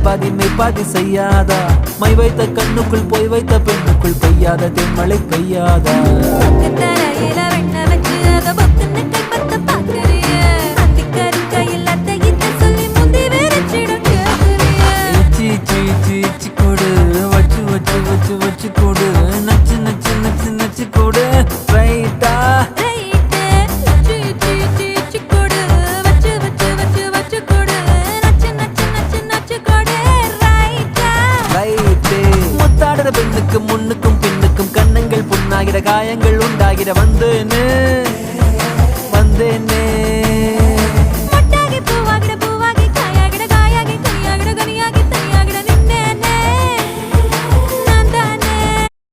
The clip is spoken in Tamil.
பாதி மெய்பாதி செய்யாதா மை வைத்த கண்ணுக்குள் போய் வைத்த பெண்ணுக்குள் பெய்யாத தென்மழை பெய்யாதா வச்சு கொடு நச்சு நச்சு நச்சு நச்சு கொடு ரைட்டா முத்தாடுற பெண்ணுக்கும் முன்னுக்கும் பின்னுக்கும் கண்ணங்கள் புண்ணாகிற காயங்கள் உண்டாகிற வந்தேனே